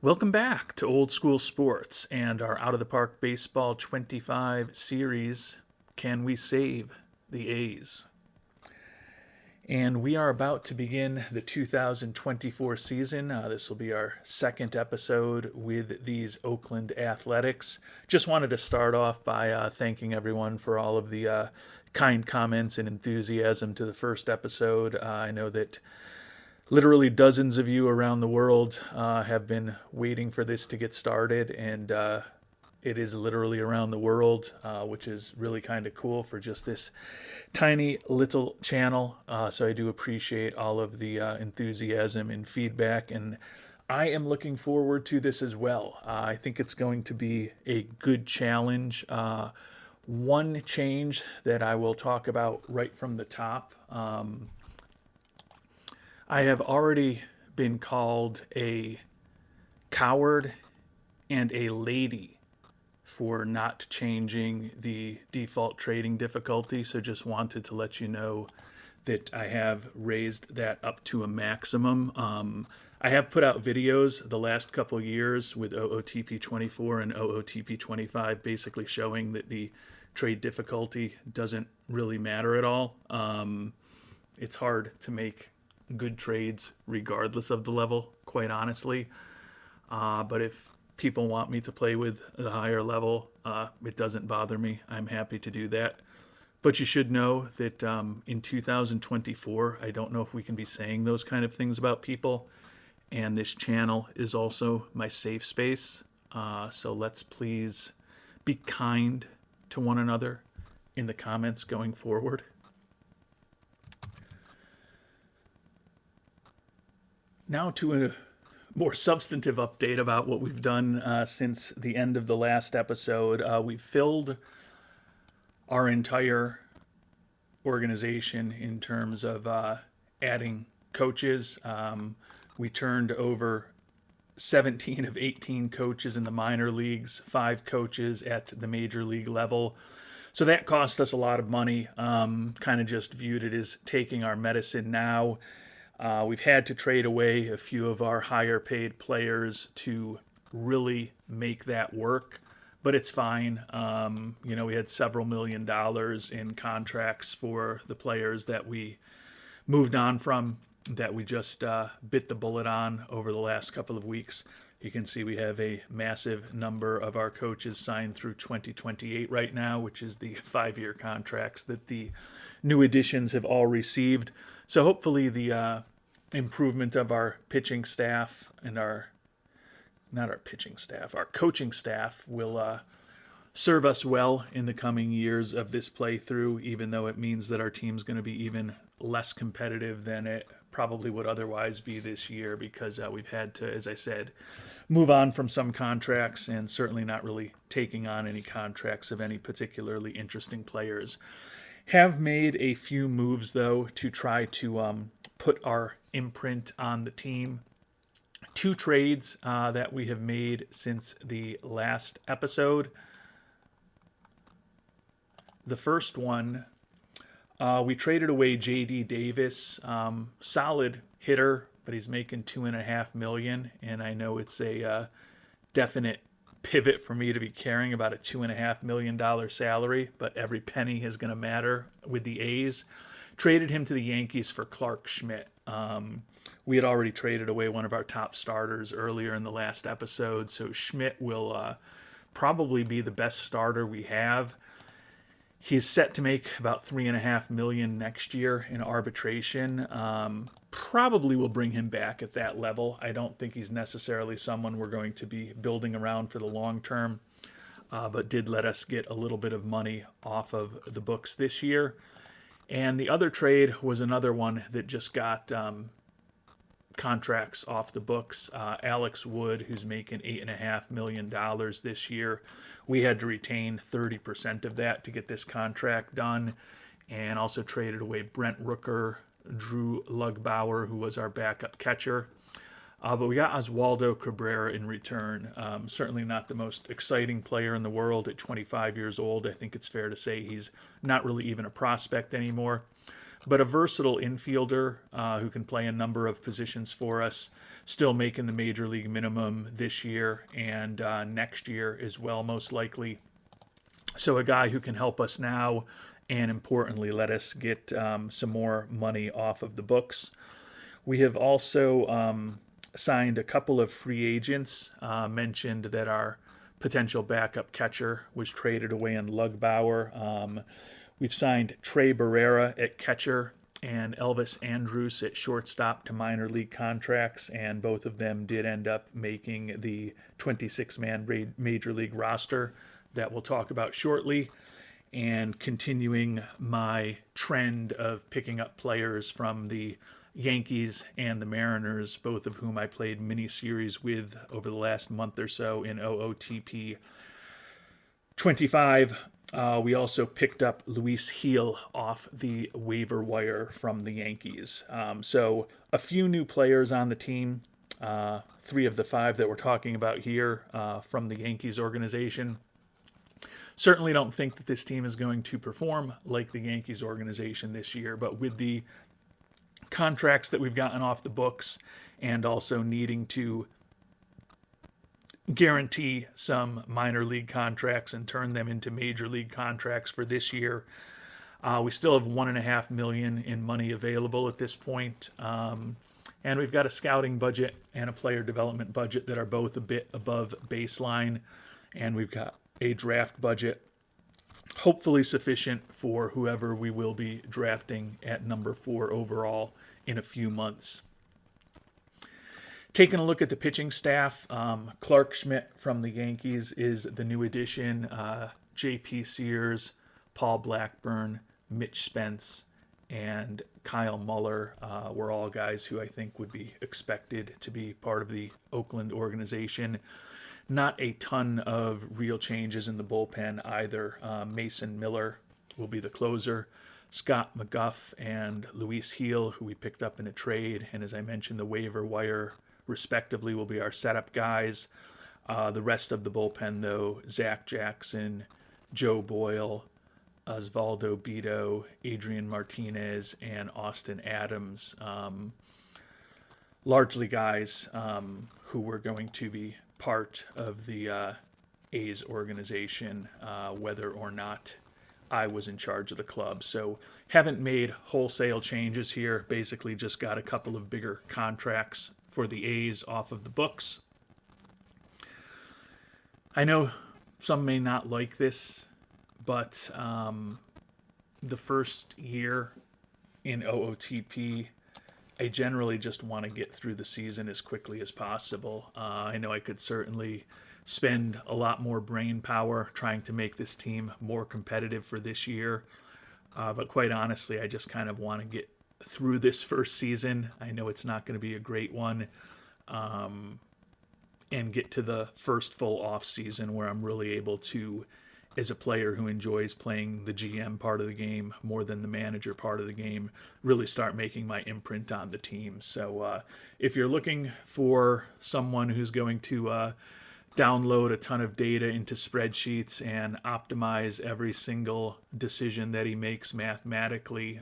Welcome back to Old School Sports and our Out of the Park Baseball 25 series, Can We Save the A's? And we are about to begin the 2024 season. This will be our second episode with these Oakland Athletics. Just wanted to start off by thanking everyone for all of the kind comments and enthusiasm to the first episode. I know that literally dozens of you around the world have been waiting for this to get started, and it is literally around the world, which is really kind of cool for just this tiny little channel. So I do appreciate all of the enthusiasm and feedback, and I am looking forward to this as well. I think it's going to be a good challenge. One change that I will talk about right from the top. I have already been called a coward and a lady for not changing the default trading difficulty, so just wanted to let you know that I have raised that up to a maximum. I have put out videos the last couple years with OOTP 24 and OOTP 25 basically showing that the trade difficulty doesn't really matter at all. It's hard to make good trades regardless of the level, quite honestly. But if people want me to play with the higher level, it doesn't bother me. I'm happy to do that. But you should know that in 2024, I don't know if we can be saying those kind of things about people. And this channel is also my safe space. So let's please be kind to one another in the comments going forward. Now to a more substantive update about what we've done since the end of the last episode. We've filled our entire organization in terms of adding coaches. We turned over 17 of 18 coaches in the minor leagues, 5 coaches at the major league level. So that cost us a lot of money. Kind of just viewed it as taking our medicine now. We've had to trade away a few of our higher paid players to really make that work, but it's fine. We had several $1 million in contracts for the players that we moved on from, that we just bit the bullet on over the last couple of weeks. You can see we have a massive number of our coaches signed through 2028 right now, which is the 5-year contracts that the new additions have all received. So hopefully the improvement of our pitching staff and our coaching staff will serve us well in the coming years of this playthrough, even though it means that our team's going to be even less competitive than it probably would otherwise be this year, because we've had to, as I said, move on from some contracts and certainly not really taking on any contracts of any particularly interesting players. Have made a few moves, though, to try to put our imprint on the team. 2 trades that we have made since the last episode. The first one, we traded away J.D. Davis, solid hitter, but he's making $2.5 million, and I know it's a definite pivot for me to be caring about a $2.5 million salary, but every penny is going to matter with the A's. Traded him to the Yankees for Clark Schmidt. We had already traded away one of our top starters earlier in the last episode, so Schmidt will probably be the best starter we have. He's set to make about $3.5 million next year in arbitration. Probably will bring him back at that level. I don't think he's necessarily someone we're going to be building around for the long term, but did let us get a little bit of money off of the books this year. And the other trade was another one that just got contracts off the books. Alex Wood, who's making $8.5 million this year. We had to retain 30% of that to get this contract done, and also traded away Brent Rooker, Drew Lugbauer, who was our backup catcher. But we got Oswaldo Cabrera in return. Certainly not the most exciting player in the world at 25 years old. I think it's fair to say he's not really even a prospect anymore. But a versatile infielder who can play a number of positions for us. still making the major league minimum this year and next year as well, most likely. So a guy who can help us now and importantly let us get some more money off of the books. We have also signed a couple of free agents. Mentioned that our potential backup catcher was traded away in Lugbauer. We've signed Trey Barrera at catcher and Elvis Andrus at shortstop to minor league contracts, and both of them did end up making the 26-man major league roster that we'll talk about shortly, and continuing my trend of picking up players from the Yankees and the Mariners, both of whom I played mini-series with over the last month or so in OOTP 25. We also picked up Luis Gil off the waiver wire from the Yankees. So a few new players on the team, 3 of the 5 that we're talking about here from the Yankees organization. Certainly don't think that this team is going to perform like the Yankees organization this year, but with the contracts that we've gotten off the books and also needing to guarantee some minor league contracts and turn them into major league contracts for this year, we still have $1.5 million in money available at this point. And we've got a scouting budget and a player development budget that are both a bit above baseline. And we've got a draft budget, hopefully sufficient for whoever we will be drafting at number 4 overall in a few months. Taking a look at the pitching staff, Clark Schmidt from the Yankees is the new addition. J.P. Sears, Paul Blackburn, Mitch Spence, and Kyle Muller were all guys who I think would be expected to be part of the Oakland organization. Not a ton of real changes in the bullpen either. Mason Miller will be the closer. Scott McGuff and Luis Gil, who we picked up in a trade, and as I mentioned, the waiver wire respectively, will be our setup guys. The rest of the bullpen, though, Zach Jackson, Joe Boyle, Osvaldo Bido, Adrian Martinez, and Austin Adams. Largely guys who were going to be part of the A's organization, whether or not I was in charge of the club. So haven't made wholesale changes here. Basically just got a couple of bigger contracts for the A's off of the books. I know some may not like this, but the first year in OOTP, I generally just want to get through the season as quickly as possible. I know I could certainly spend a lot more brain power trying to make this team more competitive for this year. But quite honestly, I just kind of want to get through this first season. I know it's not going to be a great one. And get to the first full off season where I'm really able to, as a player who enjoys playing the GM part of the game more than the manager part of the game, really start making my imprint on the team. So if you're looking for someone who's going to download a ton of data into spreadsheets and optimize every single decision that he makes mathematically,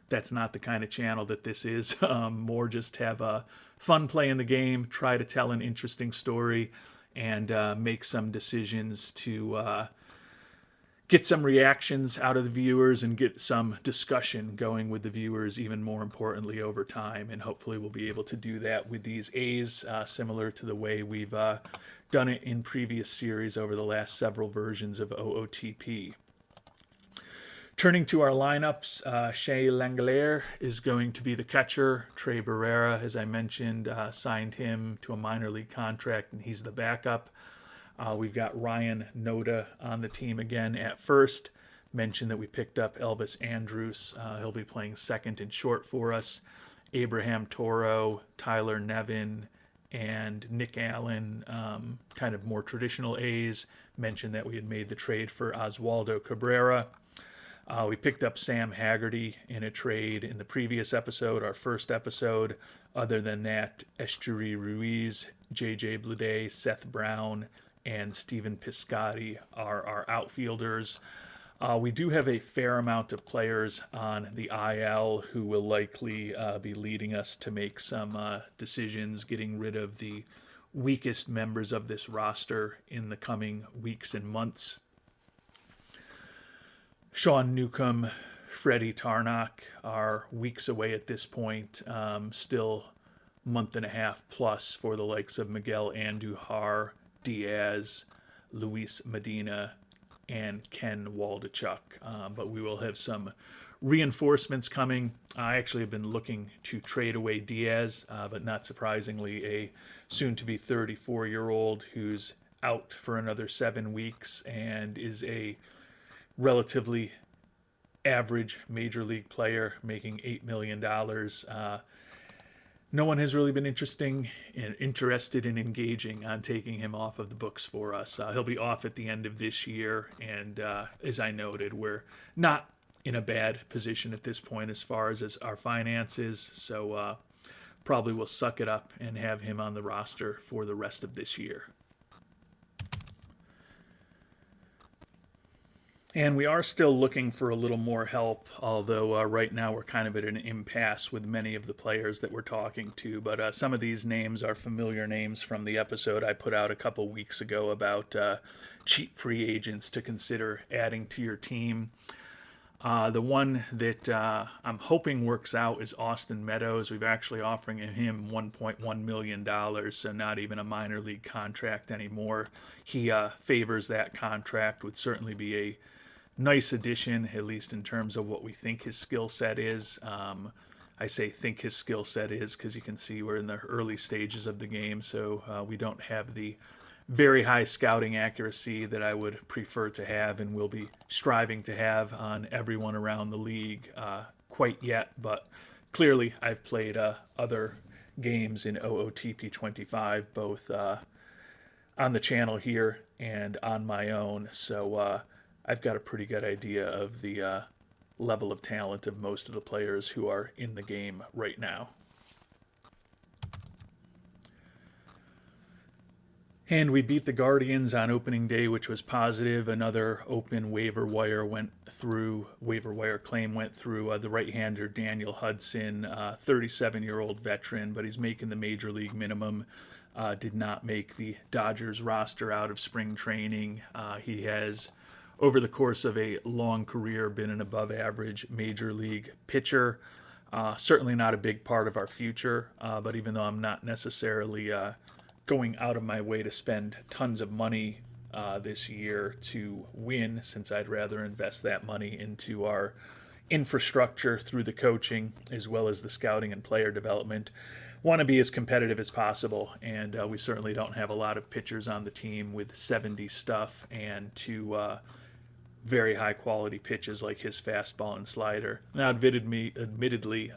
that's not the kind of channel that this is. More just have a fun play in the game, try to tell an interesting story, and make some decisions to get some reactions out of the viewers and get some discussion going with the viewers, even more importantly, over time. And hopefully we'll be able to do that with these A's, similar to the way we've done it in previous series over the last several versions of OOTP. Turning to our lineups, Shea Langelier is going to be the catcher. Trey Barrera, as I mentioned, signed him to a minor league contract, and he's the backup. We've got Ryan Noda on the team again at first. Mentioned that we picked up Elvis Andrus. He'll be playing second and short for us. Abraham Toro, Tyler Nevin, and Nick Allen, kind of more traditional A's. Mentioned that we had made the trade for Oswaldo Cabrera. We picked up Sam Haggerty in a trade in the previous episode, our first episode. Other than that, Estuary Ruiz, J.J. Bleday, Seth Brown, and Stephen Piscotty are our outfielders. We do have a fair amount of players on the IL who will likely be leading us to make some decisions, getting rid of the weakest members of this roster in the coming weeks and months. Sean Newcomb, Freddie Tarnock are weeks away at this point, still month and a half plus for the likes of Miguel Andujar, Diaz, Luis Medina, and Ken Waldachuk. But we will have some reinforcements coming. I actually have been looking to trade away Diaz, but not surprisingly, a soon-to-be 34-year-old who's out for another 7 weeks and is a relatively average major league player making $8 million. No one has really been interested in engaging on taking him off of the books for us. He'll be off at the end of this year, and as I noted, we're not in a bad position at this point as far as our finances, so probably will suck it up and have him on the roster for the rest of this year. And we are still looking for a little more help, although right now we're kind of at an impasse with many of the players that we're talking to. But some of these names are familiar names from the episode I put out a couple weeks ago about cheap free agents to consider adding to your team. The one that I'm hoping works out is Austin Meadows. We've actually offering him $1.1 million, so not even a minor league contract anymore. He favors that contract, would certainly be a nice addition, at least in terms of what we think his skill set is. I say think his skill set is because you can see we're in the early stages of the game, so we don't have the very high scouting accuracy that I would prefer to have and will be striving to have on everyone around the league quite yet. But clearly I've played other games in OOTP 25, both on the channel here and on my own, so I've got a pretty good idea of the level of talent of most of the players who are in the game right now. And we beat the Guardians on opening day, which was positive. Another open waiver wire claim went through. The right-hander Daniel Hudson, 37-year-old veteran, but he's making the major league minimum. Did not make the Dodgers roster out of spring training. He has, over the course of a long career, been an above-average major league pitcher. Certainly not a big part of our future, but even though I'm not necessarily going out of my way to spend tons of money this year to win, since I'd rather invest that money into our infrastructure through the coaching as well as the scouting and player development. Want to be as competitive as possible, and we certainly don't have a lot of pitchers on the team with 70 stuff and two very high quality pitches like his fastball and slider. Now, admittedly,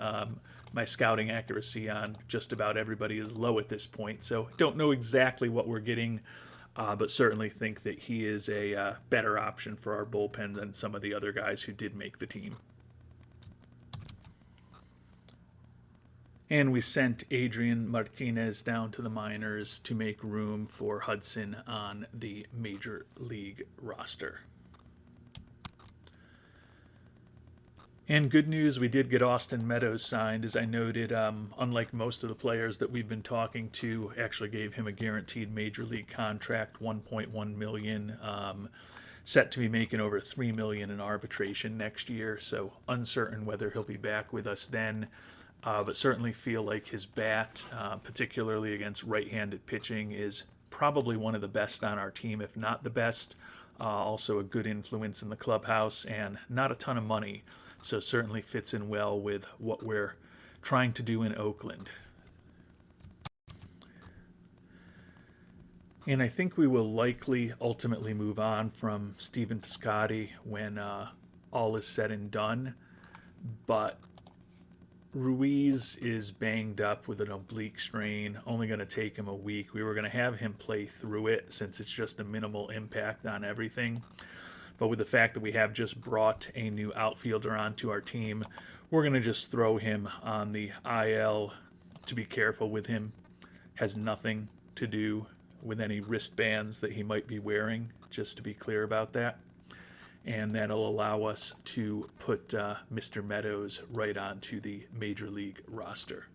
my scouting accuracy on just about everybody is low at this point, so don't know exactly what we're getting, but certainly think that he is a better option for our bullpen than some of the other guys who did make the team. And we sent Adrian Martinez down to the minors to make room for Hudson on the major league roster. And good news, we did get Austin Meadows signed. As I noted, unlike most of the players that we've been talking to, actually gave him a guaranteed major league contract, $1.1 million, set to be making over $3 million in arbitration next year. So uncertain whether he'll be back with us then, but certainly feel like his bat, particularly against right-handed pitching, is probably one of the best on our team, if not the best. Also a good influence in the clubhouse and not a ton of money. So certainly fits in well with what we're trying to do in Oakland. And I think we will likely ultimately move on from Stephen Piscotty when all is said and done. But Ruiz is banged up with an oblique strain, only going to take him a week. We were going to have him play through it since it's just a minimal impact on everything. But with the fact that we have just brought a new outfielder onto our team, we're going to just throw him on the IL to be careful with him. Has nothing to do with any wristbands that he might be wearing, just to be clear about that. and that'll allow us to put Mr. Meadows right onto the Major League roster.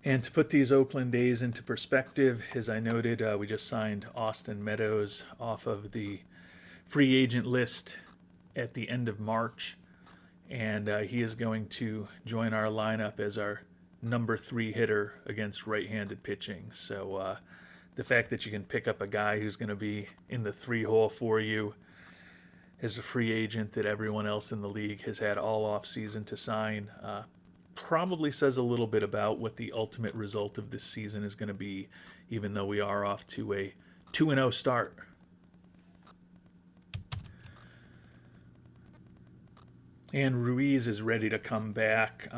And to put these Oakland A's into perspective, as I noted, we just signed Austin Meadows off of the free agent list at the end of March, and he is going to join our lineup as our number 3 hitter against right-handed pitching. So the fact that you can pick up a guy who's going to be in the 3-hole for you as a free agent that everyone else in the league has had all off-season to sign probably says a little bit about what the ultimate result of this season is going to be, even though we are off to a 2-0 start. And Ruiz is ready to come back.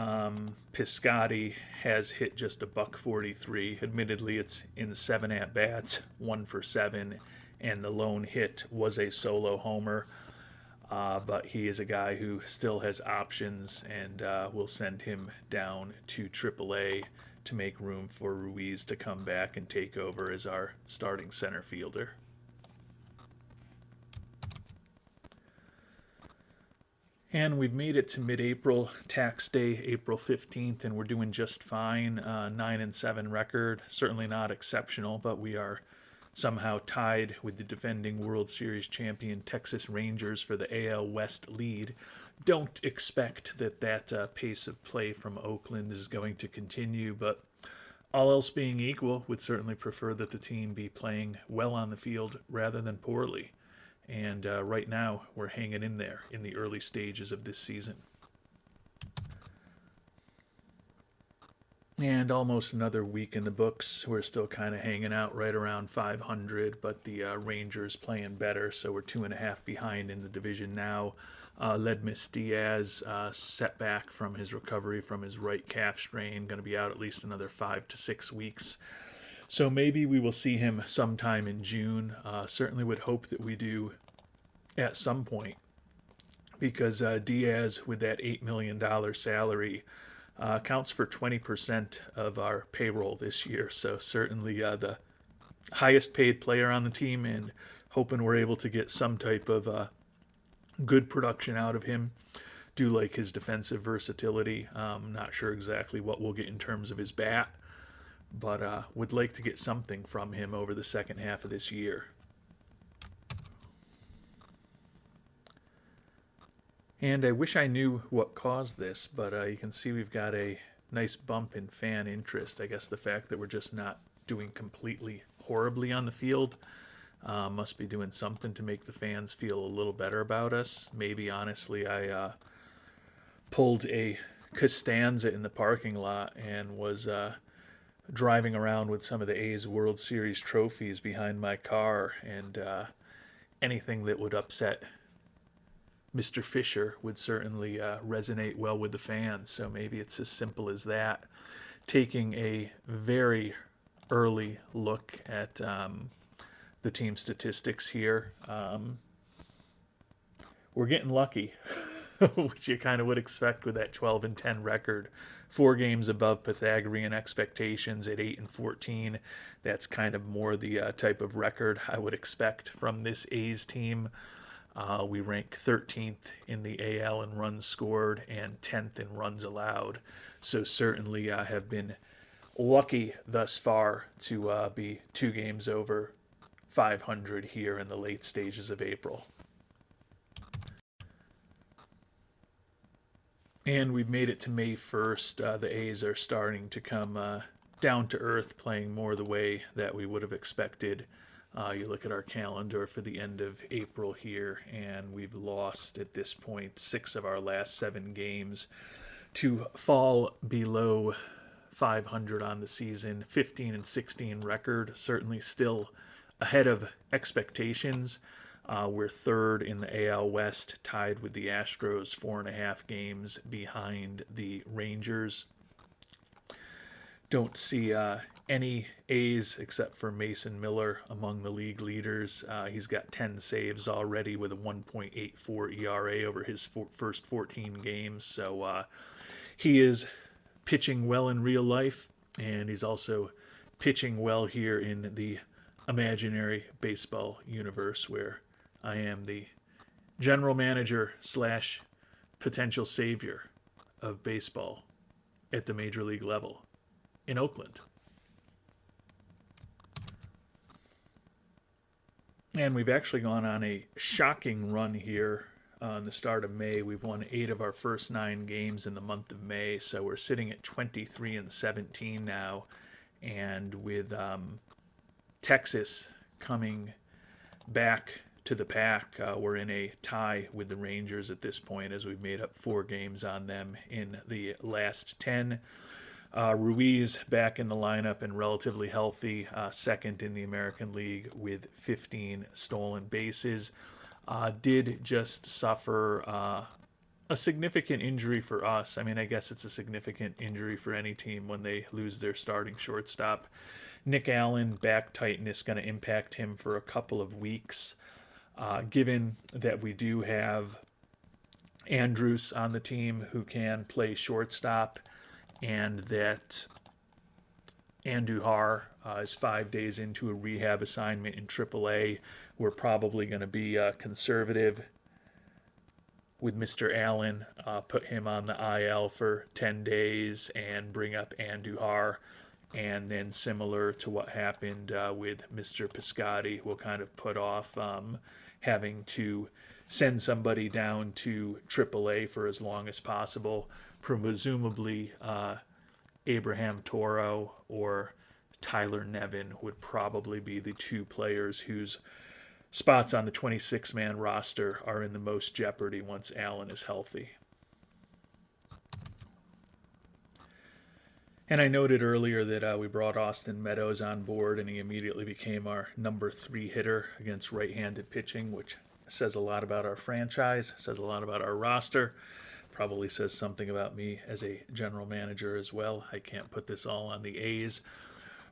Piscotty has hit just a $143. Admittedly, it's in 7 at-bats, 1 for 7, and the lone hit was a solo homer. But he is a guy who still has options, and we'll send him down to AAA to make room for Ruiz to come back and take over as our starting center fielder. And we've made it to mid-April, tax day, April 15th, and we're doing just fine. 9-7 record, certainly not exceptional, but we are somehow tied with the defending World Series champion Texas Rangers for the AL West lead. Don't expect that pace of play from Oakland is going to continue, but all else being equal, would certainly prefer that the team be playing well on the field rather than poorly. And right now, we're hanging in there in the early stages of this season. And almost another week in the books. We're still kind of hanging out right around 500, but the Rangers playing better, so we're 2.5 behind in the division now. Ledmus Diaz set back from his recovery from his right calf strain, going to be out at least another 5 to 6 weeks. So maybe we will see him sometime in June. Certainly would hope that we do at some point, because Diaz, with that $8 million salary, accounts for 20% of our payroll this year. So certainly the highest paid player on the team, and hoping we're able to get some type of good production out of him. Do like his defensive versatility. Not sure exactly what we'll get in terms of his bat, but would like to get something from him over the second half of this year. And I wish I knew what caused this, but you can see we've got a nice bump in fan interest. I guess the fact that we're just not doing completely horribly on the field must be doing something to make the fans feel a little better about us. Maybe, honestly, I pulled a Costanza in the parking lot and was driving around with some of the A's World Series trophies behind my car, and anything that would upset Mr. Fisher would certainly resonate well with the fans. So maybe it's as simple as that. Taking a very early look at the team statistics here. We're getting lucky, which you kind of would expect with that 12-10 record. 4 games above Pythagorean expectations at 8-14. That's kind of more the type of record I would expect from this A's team. We rank 13th in the AL in runs scored and 10th in runs allowed. So certainly have been lucky thus far to be 2 games over 500 here in the late stages of April. And we've made it to May 1st. The A's are starting to come down to earth, playing more the way that we would have expected. You look at our calendar for the end of April here, and we've lost at this point 6 of our last 7 games to fall below 500 on the season. 15-16 record, certainly still ahead of expectations. We're 3rd in the AL West, tied with the Astros, 4.5 games behind the Rangers. Don't see any A's except for Mason Miller among the league leaders. He's got 10 saves already with a 1.84 ERA over his first 14 games. So he is pitching well in real life, and he's also pitching well here in the imaginary baseball universe where I am the general manager slash potential savior of baseball at the major league level in Oakland. And we've actually gone on a shocking run here on the start of May. We've won 8 of our first 9 games in the month of May, so we're sitting at 23-17 now. And with Texas coming back to the pack, we're in a tie with the Rangers at this point, as we've made up 4 games on them in the last 10. Ruiz back in the lineup and relatively healthy, second in the American League with 15 stolen bases. Did just suffer a significant injury for us. I mean, I guess it's a significant injury for any team when they lose their starting shortstop. Nick Allen, back tightness, going to impact him for a couple of weeks. Given that we do have Andrus on the team who can play shortstop, and that Andujar is 5 days into a rehab assignment in AAA, we're probably going to be conservative with Mr. Allen, put him on the IL for 10 days and bring up Andujar. And then similar to what happened with Mr. Piscotty, we'll kind of put off having to send somebody down to AAA for as long as possible. Presumably, Abraham Toro or Tyler Nevin would probably be the 2 players whose spots on the 26-man roster are in the most jeopardy once Allen is healthy. And I noted earlier that we brought Austin Meadows on board, and he immediately became our number 3 hitter against right-handed pitching, which says a lot about our franchise, says a lot about our roster. Probably says something about me as a general manager as well. I can't put this all on the A's.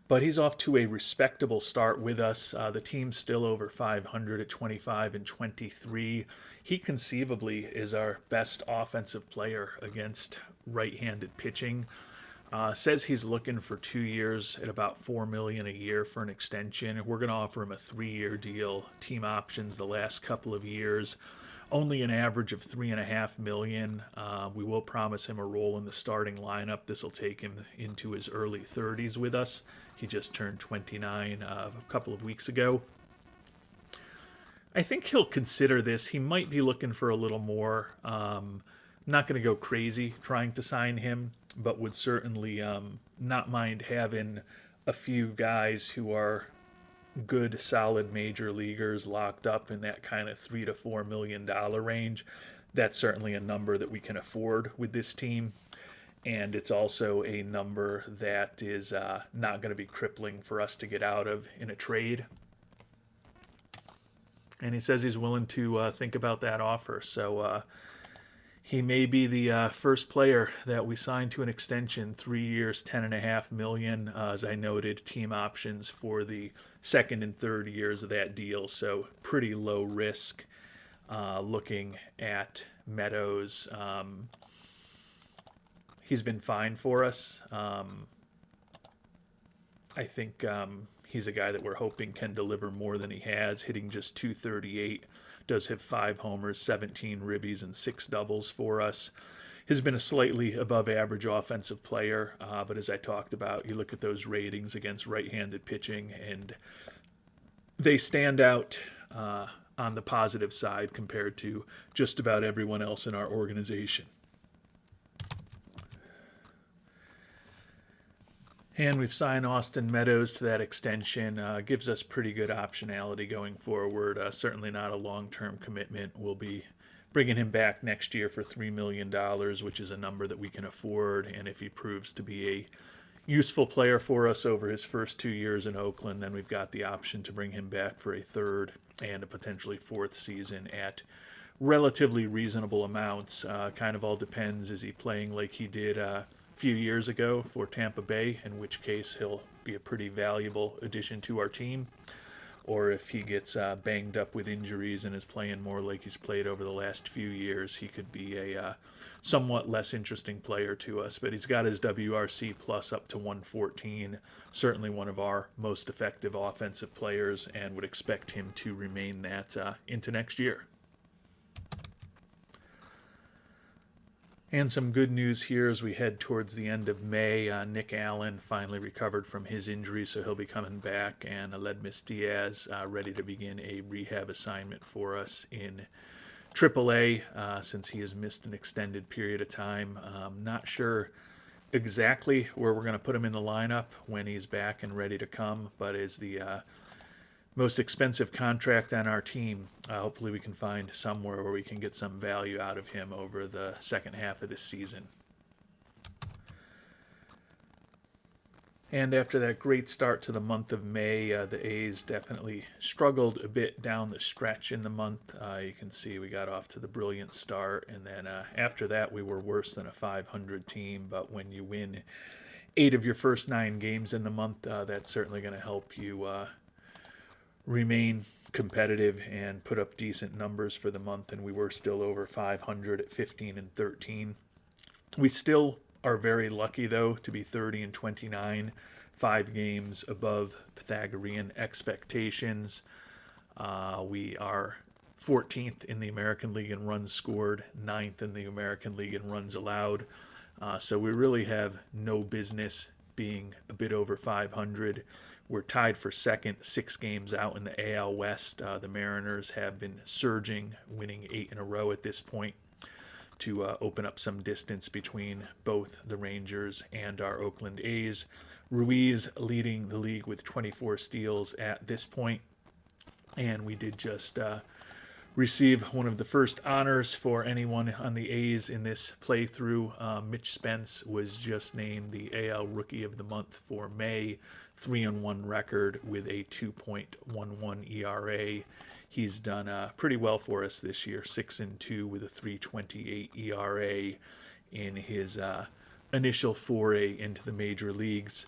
But he's off to a respectable start with us. The team's still over 500 at 25-23. He conceivably is our best offensive player against right-handed pitching. Says he's looking for 2 years at about $4 million a year for an extension. We're going to offer him a 3-year deal. Team options the last couple of years. Only an average of $3.5 million. We will promise him a role in the starting lineup. This will take him into his early 30s with us. He just turned 29 a couple of weeks ago. I think he'll consider this. He might be looking for a little more. Not going to go crazy trying to sign him, but would certainly not mind having a few guys who are good, solid major leaguers locked up in that kind of $3 to $4 million range. That's certainly a number that we can afford with this team. And it's also a number that is not going to be crippling for us to get out of in a trade. And he says he's willing to think about that offer. So he may be the first player that we sign to an extension, 3 years, $10.5 million. As I noted, team options for the second and third years of that deal. So pretty low risk looking at Meadows. He's been fine for us. I think he's a guy that we're hoping can deliver more than he has, hitting just .238. Does have 5 homers, 17 ribbies, and 6 doubles for us. Has been a slightly above average offensive player, but as I talked about, you look at those ratings against right-handed pitching, and they stand out on the positive side compared to just about everyone else in our organization. And we've signed Austin Meadows to that extension. Gives us pretty good optionality going forward. Certainly not a long-term commitment. We'll be bringing him back next year for $3 million, which is a number that we can afford. And if he proves to be a useful player for us over his first 2 years in Oakland, then we've got the option to bring him back for a third and a potentially fourth season at relatively reasonable amounts. Kind of all depends. Is he playing like he did few years ago for Tampa Bay, in which case he'll be a pretty valuable addition to our team, or if he gets banged up with injuries and is playing more like he's played over the last few years, he could be a somewhat less interesting player to us. But he's got his WRC plus up to 114, certainly one of our most effective offensive players, and would expect him to remain that into next year. And some good news here as we head towards the end of May. Nick Allen finally recovered from his injury, so he'll be coming back. And Aledmus Diaz ready to begin a rehab assignment for us in AAA since he has missed an extended period of time. Not sure exactly where we're going to put him in the lineup when he's back and ready to come, but is the most expensive contract on our team. Hopefully we can find somewhere where we can get some value out of him over the second half of this season. And after that great start to the month of May, the A's definitely struggled a bit down the stretch in the month. You can see we got off to the brilliant start, and then after that we were worse than a 500 team. But when you win 8 of your first 9 games in the month, that's certainly going to help you remain competitive and put up decent numbers for the month, and we were still over 500 at 15 and 13. We still are very lucky, though, to be 30 and 29, 5 games above Pythagorean expectations. We are 14th in the American League in runs scored, 9th in the American League in runs allowed. So we really have no business being a bit over 500. We're tied for second, 6 games out in the AL West. The Mariners have been surging, winning 8 in a row at this point to open up some distance between both the Rangers and our Oakland A's. Ruiz leading the league with 24 steals at this point. And we did just receive one of the first honors for anyone on the A's in this playthrough. Mitch Spence was just named the AL Rookie of the Month for May, 3-1 record with a 2.11 ERA. He's done pretty well for us this year, 6-2 with a 3.28 ERA in his initial foray into the major leagues.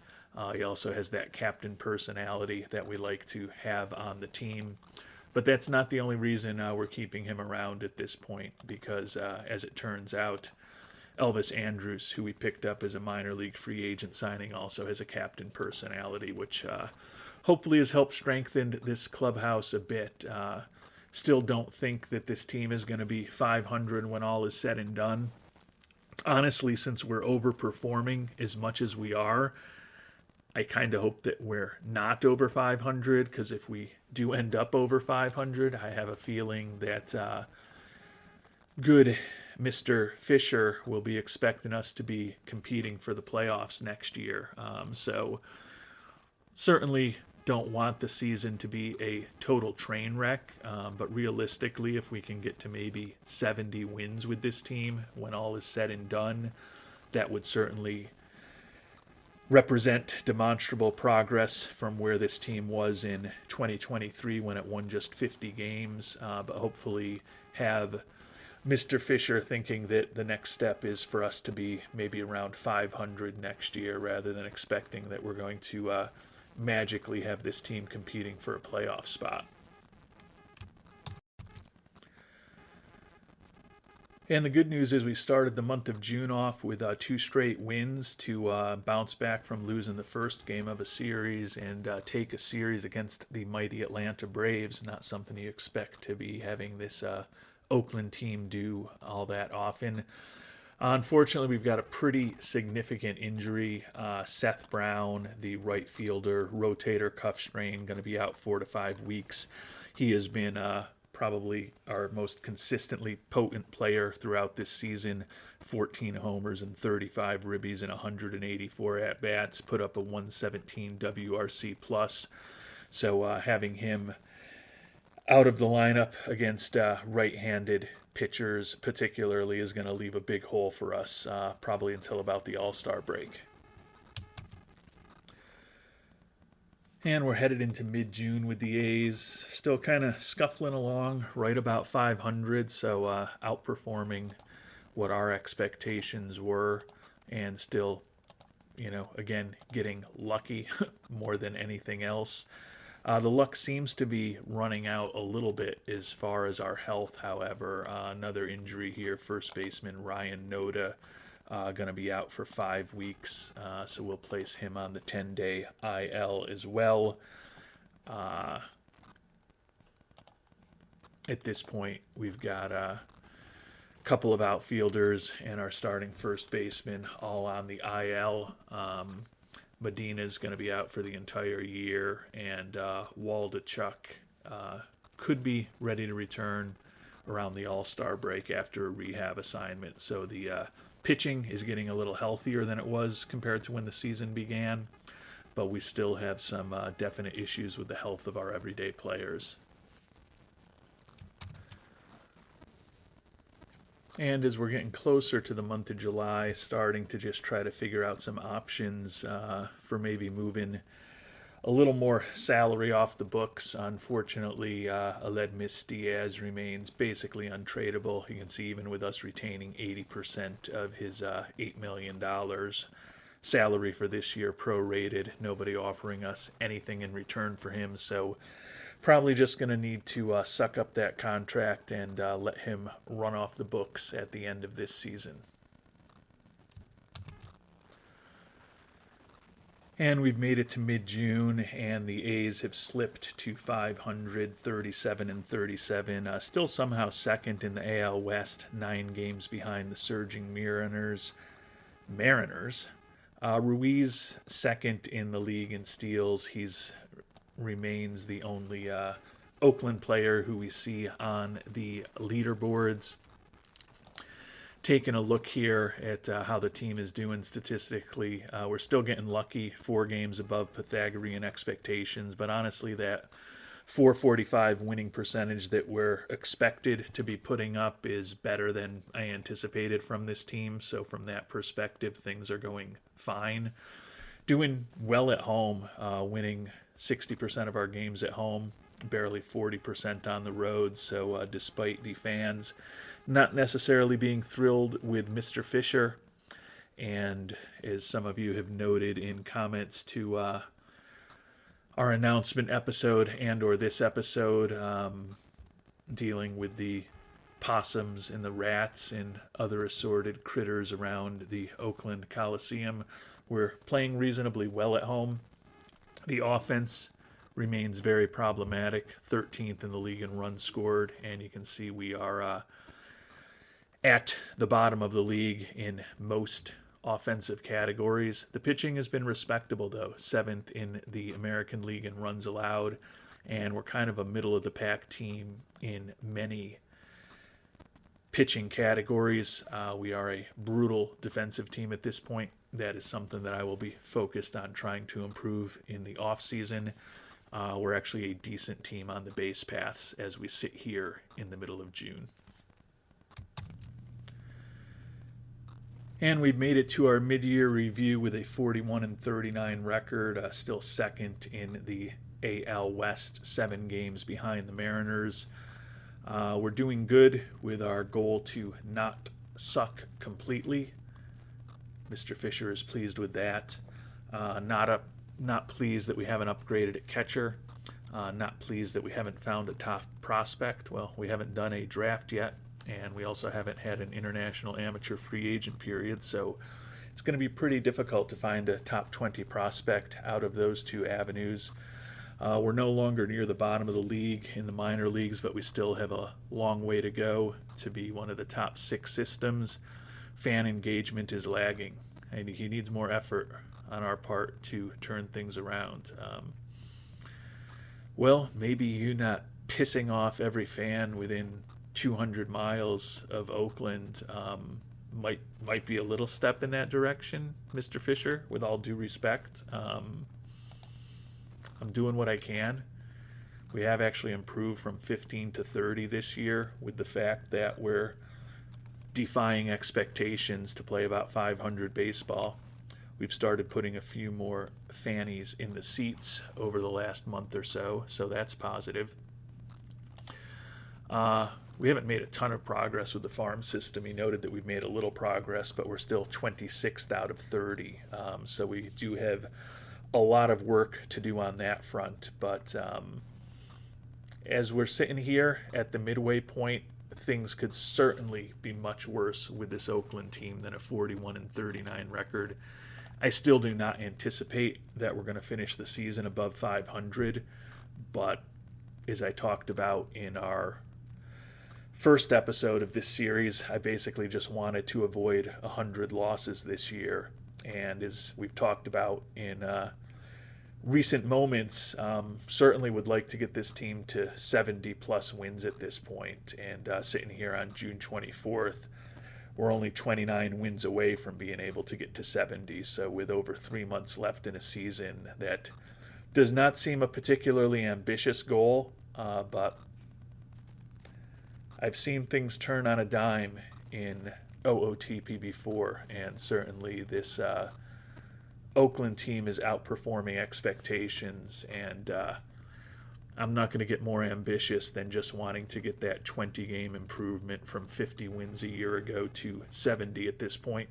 He also has that captain personality that we like to have on the team. But that's not the only reason we're keeping him around at this point, because as it turns out, Elvis Andrus, who we picked up as a minor league free agent signing, also has a captain personality, which hopefully has helped strengthen this clubhouse a bit. Still don't think that this team is going to be 500 when all is said and done. Honestly, since we're overperforming as much as we are, I kind of hope that we're not over 500, because if we do end up over 500, I have a feeling that good Mr. Fisher will be expecting us to be competing for the playoffs next year. So certainly don't want the season to be a total train wreck, but realistically, if we can get to maybe 70 wins with this team when all is said and done, that would certainly represent demonstrable progress from where this team was in 2023 when it won just 50 games, but hopefully have Mr. Fisher thinking that the next step is for us to be maybe around 500 next year, rather than expecting that we're going to magically have this team competing for a playoff spot. And the good news is we started the month of June off with 2 straight wins to bounce back from losing the first game of a series and take a series against the mighty Atlanta Braves. Not something you expect to be having this Oakland team do all that often. Unfortunately, we've got a pretty significant injury. Seth Brown, the right fielder, rotator cuff strain, going to be out 4 to 5 weeks. He has been probably our most consistently potent player throughout this season. 14 homers and 35 ribbies and 184 at-bats, put up a 117 WRC plus. So having him out of the lineup against right-handed pitchers particularly is going to leave a big hole for us, probably until about the All-Star break. And we're headed into mid-June with the A's, still kind of scuffling along right about 500, so outperforming what our expectations were, and still, again, getting lucky more than anything else. The luck seems to be running out a little bit as far as our health, however. Another injury here, first baseman Ryan Noda going to be out for 5 weeks, so we'll place him on the 10-day IL as well. At this point, we've got a couple of outfielders and our starting first baseman all on the IL. Medina's going to be out for the entire year, and Waldachuk could be ready to return around the All-Star break after a rehab assignment. So the pitching is getting a little healthier than it was compared to when the season began, but we still have some definite issues with the health of our everyday players. And as we're getting closer to the month of July, starting to just try to figure out some options for maybe moving a little more salary off the books. Unfortunately, Aledmys Diaz remains basically untradeable. You can see even with us retaining 80% of his $8 million salary for this year prorated, nobody offering us anything in return for him. So probably just going to need to suck up that contract and let him run off the books at the end of this season. And we've made it to mid-June, and the A's have slipped to 500, 37-37. Still somehow second in the AL West, 9 games behind the surging Mariners. Ruiz second in the league in steals. He's remains the only Oakland player who we see on the leaderboards. Taking a look here at how the team is doing statistically, we're still getting lucky, 4 games above Pythagorean expectations, but honestly that .445 winning percentage that we're expected to be putting up is better than I anticipated from this team, so from that perspective things are going fine. Doing well at home, winning 60% of our games at home, barely 40% on the road. So despite the fans not necessarily being thrilled with Mr. Fisher, and as some of you have noted in comments to our announcement episode and or this episode, dealing with the possums and the rats and other assorted critters around the Oakland Coliseum, we're playing reasonably well at home. The offense remains very problematic, 13th in the league in runs scored, and you can see we are at the bottom of the league in most offensive categories. The pitching has been respectable, though, 7th in the American League in runs allowed, and we're kind of a middle-of-the-pack team in many pitching categories. We are a brutal defensive team at this point. That is something that I will be focused on trying to improve in the off-season. We're actually a decent team on the base paths as we sit here in the middle of June. And we've made it to our mid-year review with a 41-39 record, still second in the AL West, 7 games behind the Mariners. We're doing good with our goal to not suck completely. Mr. Fisher is pleased with that. Not pleased that we haven't upgraded at catcher. Not pleased that we haven't found a top prospect. Well, we haven't done a draft yet, and we also haven't had an international amateur free agent period, so it's going to be pretty difficult to find a top 20 prospect out of those 2 avenues. We're no longer near the bottom of the league in the minor leagues, but we still have a long way to go to be one of the top 6 systems. Fan engagement is lagging, and he needs more effort on our part to turn things around. Well, maybe you not pissing off every fan within 200 miles of Oakland might be a little step in that direction, Mr. Fisher, with all due respect. I'm doing what I can. We have actually improved from 15 to 30 this year with the fact that we're defying expectations to play about 500 baseball. We've started putting a few more fannies in the seats over the last month or so, so that's positive. We haven't made a ton of progress with the farm system. He noted that we've made a little progress, but we're still 26th out of 30. So we do have a lot of work to do on that front. But as we're sitting here at the midway point, things could certainly be much worse with this Oakland team than a 41-39 record. I still do not anticipate that we're going to finish the season above 500, but as I talked about in our first episode of this series, I basically just wanted to avoid 100 losses this year. And as we've talked about in recent moments, certainly would like to get this team to 70 plus wins at this point. And sitting here on June 24th, we're only 29 wins away from being able to get to 70. So with over 3 months left in a season, that does not seem a particularly ambitious goal, but I've seen things turn on a dime in OOTPB4, and certainly this Oakland team is outperforming expectations, and I'm not going to get more ambitious than just wanting to get that 20-game improvement from 50 wins a year ago to 70 at this point.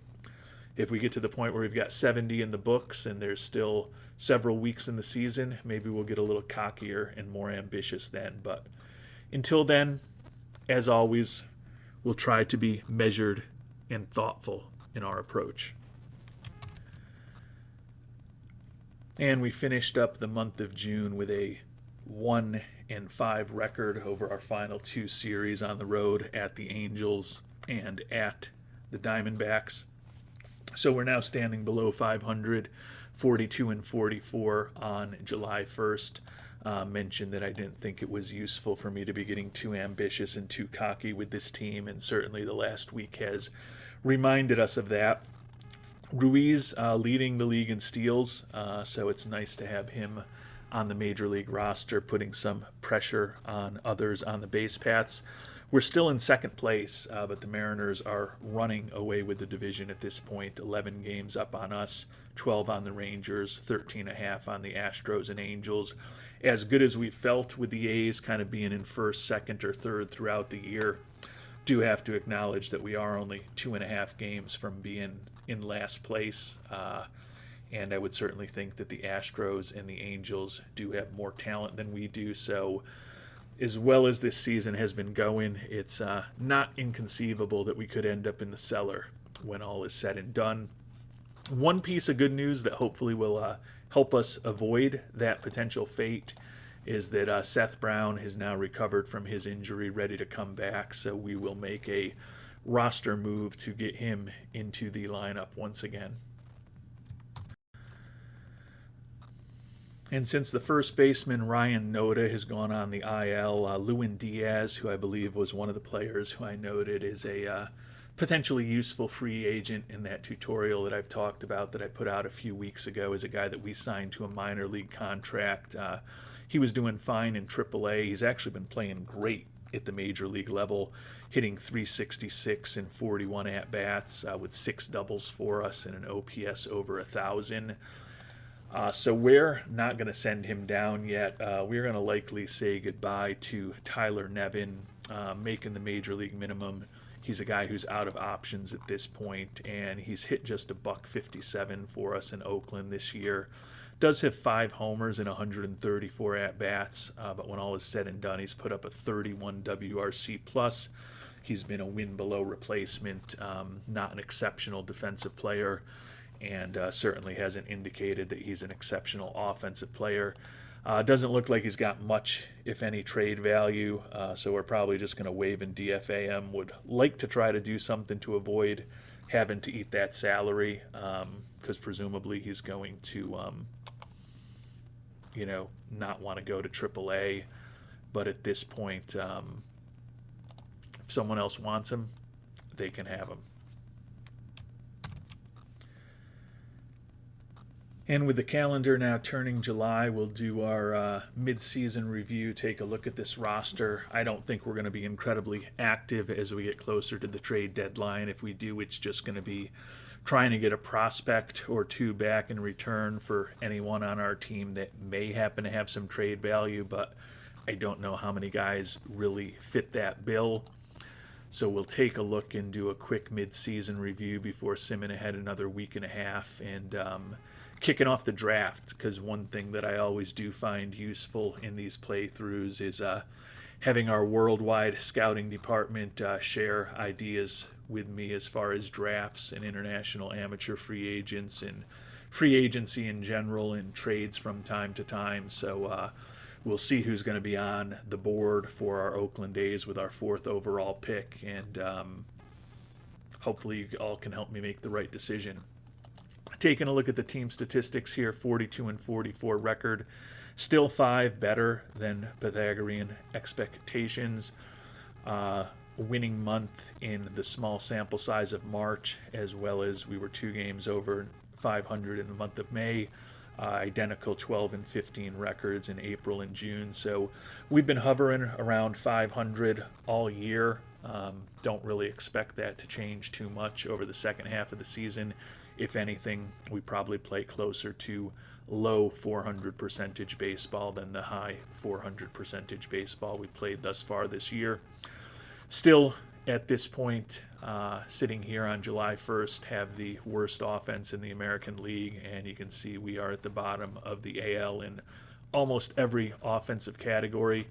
If we get to the point where we've got 70 in the books and there's still several weeks in the season, maybe we'll get a little cockier and more ambitious then. But until then, as always, we'll try to be measured and thoughtful in our approach. And we finished up the month of June with a 1-5 record over our final 2 series on the road at the Angels and at the Diamondbacks. So we're now standing below 500, 42-44 on July 1st. Mentioned that I didn't think it was useful for me to be getting too ambitious and too cocky with this team, and certainly the last week has reminded us of that. Ruiz leading the league in steals, so it's nice to have him on the Major League roster, putting some pressure on others on the base paths. We're still in second place, but the Mariners are running away with the division at this point. 11 games up on us, 12 on the Rangers, 13.5 on the Astros and Angels. As good as we felt with the A's kind of being in first, second, or third throughout the year, do have to acknowledge that we are only 2.5 games from being in last place. And I would certainly think that the Astros and the Angels do have more talent than we do. So as well as this season has been going, it's not inconceivable that we could end up in the cellar when all is said and done. One piece of good news that hopefully will help us avoid that potential fate is that Seth Brown has now recovered from his injury, ready to come back. So we will make a roster move to get him into the lineup once again. And since the first baseman, Ryan Noda, has gone on the IL, Lewin Diaz, who I believe was one of the players who I noted is a potentially useful free agent in that tutorial that I've talked about that I put out a few weeks ago, is a guy that we signed to a minor league contract. He was doing fine in AAA. He's actually been playing great at the major league level, hitting .366 in 41 at-bats with 6 doubles for us and an OPS over 1,000. So we're not going to send him down yet. We're going to likely say goodbye to Tyler Nevin, making the major league minimum. He's a guy who's out of options at this point, and he's hit just $157 for us in Oakland this year. Does have 5 homers and 134 at-bats, but when all is said and done, he's put up a 31 WRC plus. He's been a win below replacement, not an exceptional defensive player, and certainly hasn't indicated that he's an exceptional offensive player. Doesn't look like he's got much, if any, trade value, so we're probably just going to waive and DFA him. Would like to try to do something to avoid having to eat that salary, because presumably he's going to, not want to go to AAA. But at this point, if someone else wants him, they can have him. And with the calendar now turning July, we'll do our mid-season review, take a look at this roster. I don't think we're going to be incredibly active as we get closer to the trade deadline. If we do, it's just going to be trying to get a prospect or two back in return for anyone on our team that may happen to have some trade value, but I don't know how many guys really fit that bill. So we'll take a look and do a quick mid-season review before simming ahead another week and a half and kicking off the draft, because one thing that I always do find useful in these playthroughs is having our worldwide scouting department share ideas with me as far as drafts and international amateur free agents and free agency in general and trades from time to time. So we'll see who's going to be on the board for our Oakland A's with our 4th overall pick, and hopefully you all can help me make the right decision. Taking a look at the team statistics here, 42-44 record, still 5 better than Pythagorean expectations. Winning month in the small sample size of March, as well as we were 2 games over 500 in the month of May. Identical 12-15 records in April and June. So we've been hovering around 500 all year. Don't really expect that to change too much over the second half of the season. If anything, we probably play closer to low 400 percentage baseball than the high 400 percentage baseball we played thus far this year. Still, at this point, sitting here on July 1st, have the worst offense in the American League, and you can see we are at the bottom of the AL in almost every offensive category.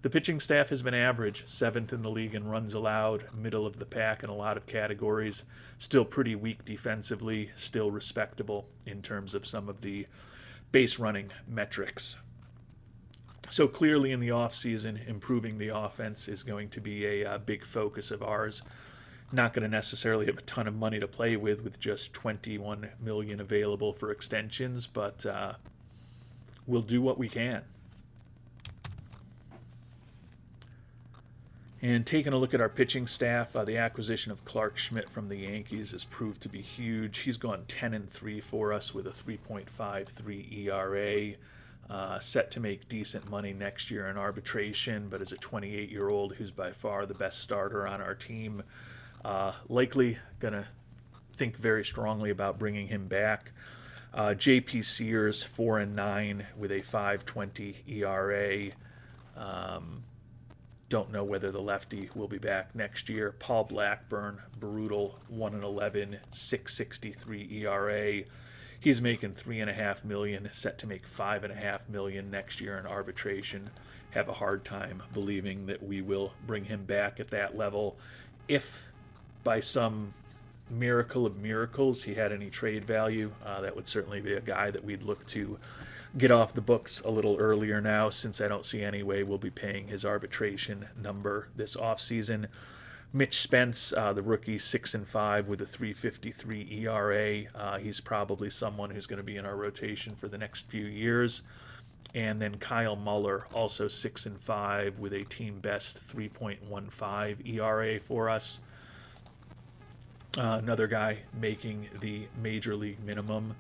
The pitching staff has been average, 7th in the league in runs allowed, middle of the pack in a lot of categories. Still pretty weak defensively, still respectable in terms of some of the base running metrics. So clearly in the offseason, improving the offense is going to be a big focus of ours. Not going to necessarily have a ton of money to play with just $21 million available for extensions, but we'll do what we can. And taking a look at our pitching staff, the acquisition of Clark Schmidt from the Yankees has proved to be huge. He's gone 10-3 for us with a 3.53 ERA. Set to make decent money next year in arbitration, but as a 28-year-old who's by far the best starter on our team, likely going to think very strongly about bringing him back. J.P. Sears, 4-9 with a 5.20 ERA. Don't know whether the lefty will be back next year. Paul Blackburn, brutal, 1-11, 6.63 ERA. He's making $3.5 million, set to make $5.5 million next year in arbitration. Have a hard time believing that we will bring him back at that level. If by some miracle of miracles he had any trade value, that would certainly be a guy that we'd look to get off the books a little earlier now, since I don't see any way we'll be paying his arbitration number this offseason. Mitch Spence, the rookie, 6-5 with a 3.53 ERA. He's probably someone who's going to be in our rotation for the next few years. And then Kyle Muller, also 6-5 with a team best 3.15 ERA for us. Another guy making the major league minimum.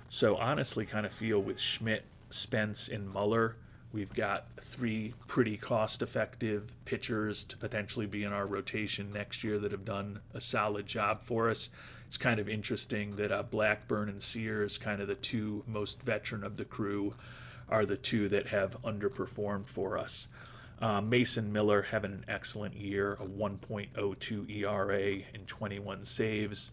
So honestly, kind of feel with Schmidt, Spence, and Muller, we've got 3 pretty cost-effective pitchers to potentially be in our rotation next year that have done a solid job for us. It's kind of interesting that Blackburn and Sears, kind of the 2 most veteran of the crew, are the 2 that have underperformed for us. Mason Miller having an excellent year, a 1.02 ERA and 21 saves.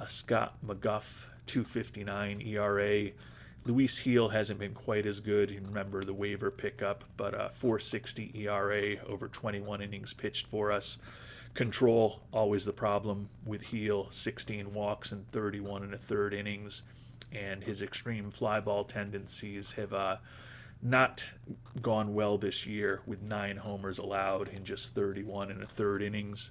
Scott McGuff, 2.59 ERA. Luis Heel hasn't been quite as good. You remember the waiver pickup, but 4.60 ERA over 21 innings pitched for us. Control, always the problem with Heel, 16 walks and 31 1/3 innings. And his extreme fly ball tendencies have not gone well this year, with 9 homers allowed in just 31 1/3 innings.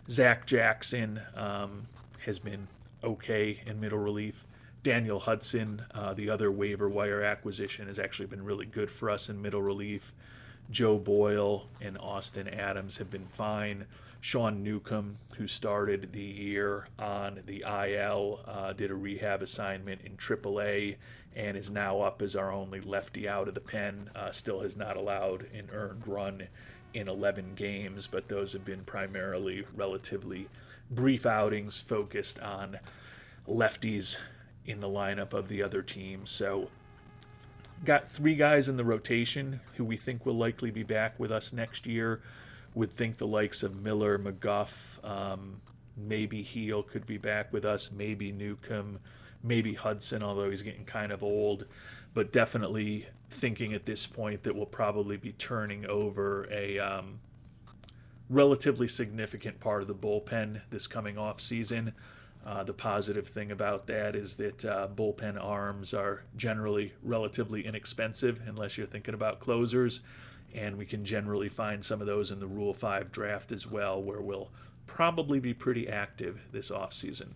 Zach Jackson has been okay in middle relief. Daniel Hudson, the other waiver wire acquisition, has actually been really good for us in middle relief. Joe Boyle and Austin Adams have been fine. Sean Newcomb, who started the year on the IL, did a rehab assignment in AAA and is now up as our only lefty out of the pen. Still has not allowed an earned run in 11 games, but those have been primarily relatively brief outings focused on lefties in the lineup of the other team. So got 3 guys in the rotation who we think will likely be back with us next year. Would think the likes of Miller, McGuff, maybe Heel could be back with us, maybe Newcomb, maybe Hudson, although he's getting kind of old, but definitely thinking at this point that we'll probably be turning over a relatively significant part of the bullpen this coming off season. The positive thing about that is that bullpen arms are generally relatively inexpensive unless you're thinking about closers, and we can generally find some of those in the Rule 5 draft as well, where we'll probably be pretty active this offseason.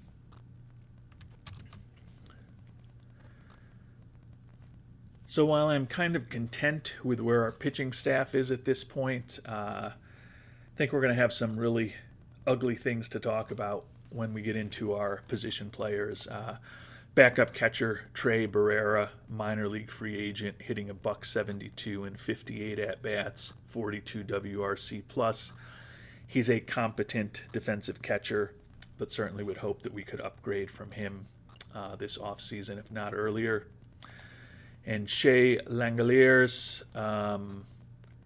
So while I'm kind of content with where our pitching staff is at this point, I think we're going to have some really ugly things to talk about when we get into our position players. Backup catcher Trey Barrera, minor league free agent, hitting a .172 in 58 at-bats, 42 WRC plus. He's a competent defensive catcher, but certainly would hope that we could upgrade from him this offseason, if not earlier. And Shea Langeliers,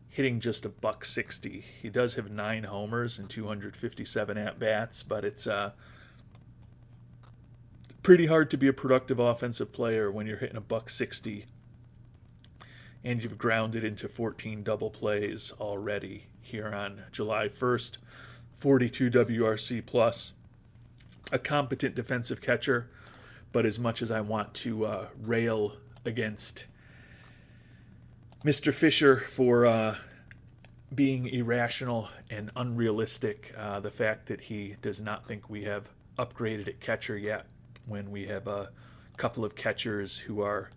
hitting just a .160. He does have 9 homers and 257 at-bats, but it's pretty hard to be a productive offensive player when you're hitting a .160 and you've grounded into 14 double plays already here on July 1st. 42 WRC plus, a competent defensive catcher, but as much as I want to rail against Mr. Fisher for being irrational and unrealistic, the fact that he does not think we have upgraded at catcher yet, when we have a couple of catchers who are